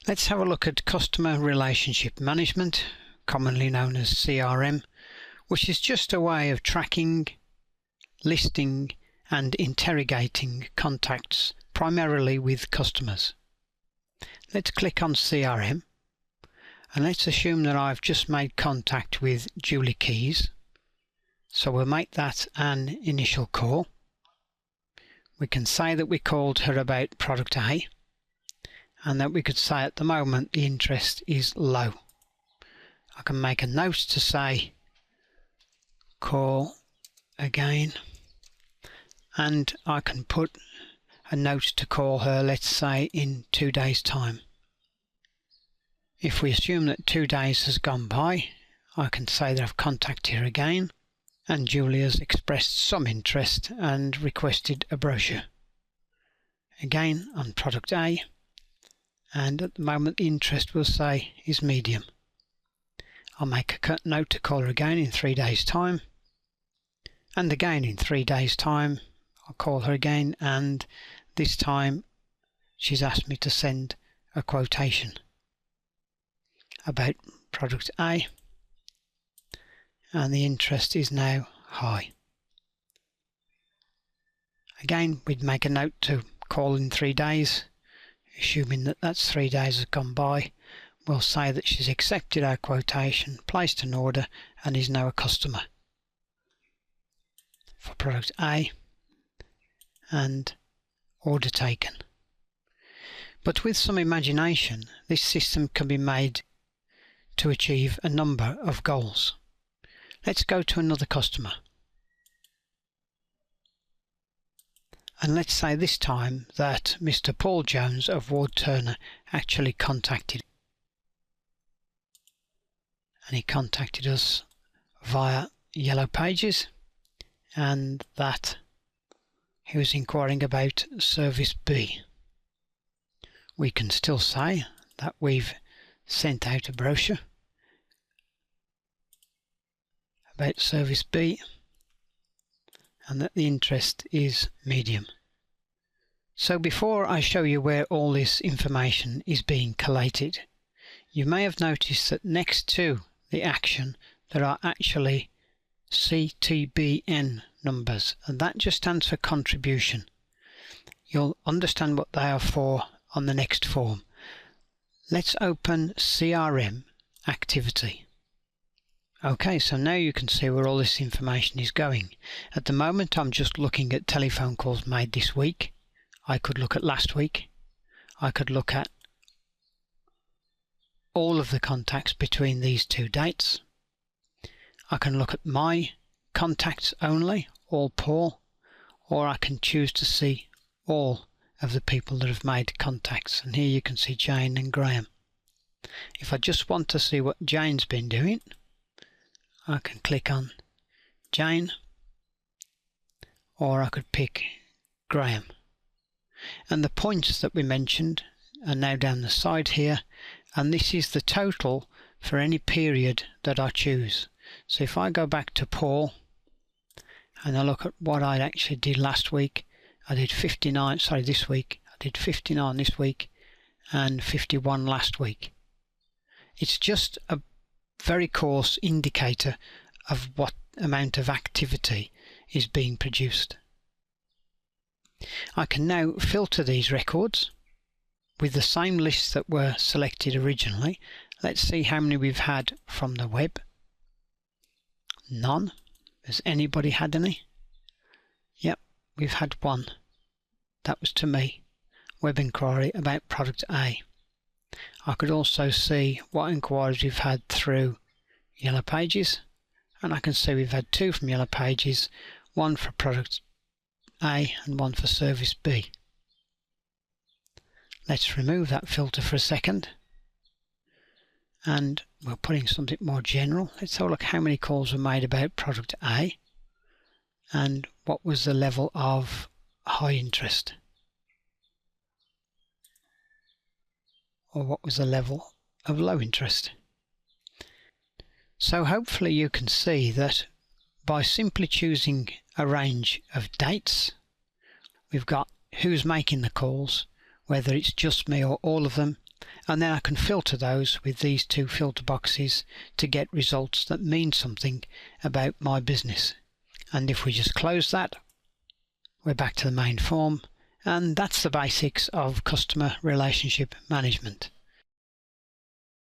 Let's have a look at Customer Relationship Management, commonly known as CRM, which is just a way of tracking, listing and interrogating contacts primarily with customers. Let's click on CRM and let's assume that I've just made contact with Julie Keys. So we'll make that an initial call. We can say that we called her about product A, and that we could say at the moment the interest is low. I can make a note to say call again, and I can put a note to call her, let's say, in 2 days' time. If we assume that 2 days has gone by, I can say that I've contacted her again, and Julie has expressed some interest and requested a brochure. Again on product A, and at the moment the interest we'll say is medium. I'll make a note to call her again in 3 days' time, and again in 3 days' time I'll call her again, and this time she's asked me to send a quotation about product A, and the interest is now high. Again, we'd make a note to call in 3 days, assuming that that's 3 days has gone by. We'll say that she's accepted our quotation, placed an order, and is now a customer for product A, and order taken. But with some imagination, this system can be made to achieve a number of goals. Let's go to another customer. And let's say this time that Mr. Paul Jones of Ward Turner actually contacted. And he contacted us via Yellow Pages, and that he was inquiring about Service B. We can still say that we've sent out a brochure about Service B, and that the interest is medium. So before I show you where all this information is being collated, you may have noticed that next to the action there are actually CTBN numbers, and that just stands for contribution. You'll understand what they are for on the next form. Let's open CRM activity. Okay, so now you can see where all this information is going. At the moment I'm just looking at telephone calls made this week. I could look at last week. I could look at all of the contacts between these 2 dates. I can look at my contacts only, all Paul, or I can choose to see all of the people that have made contacts, and here you can see Jane and Graham. If I just want to see what Jane's been doing, I can click on Jane, or I could pick Graham. And the points that we mentioned are now down the side here, and this is the total for any period that I choose. So if I go back to Paul and I look at what I actually did last week, I did 59, sorry, this week, I did 59 this week and 51 last week. It's just a very coarse indicator of what amount of activity is being produced. I can now filter these records with the same lists that were selected originally. Let's see how many we've had from the web. None. Has anybody had any? Yep, we've had one. That was to me. Web inquiry about product A. I could also see what inquiries we've had through Yellow Pages, and I can see we've had 2 from Yellow Pages, one for product A and one for Service B. Let's remove that filter for a second, and we're putting something more general. Let's have a look how many calls were made about product A and what was the level of high interest, or what was the level of low interest. So hopefully you can see that by simply choosing a range of dates, we've got who's making the calls, whether it's just me or all of them, and then I can filter those with these two filter boxes to get results that mean something about my business. And if we just close that, we're back to the main form, and that's the basics of customer relationship management.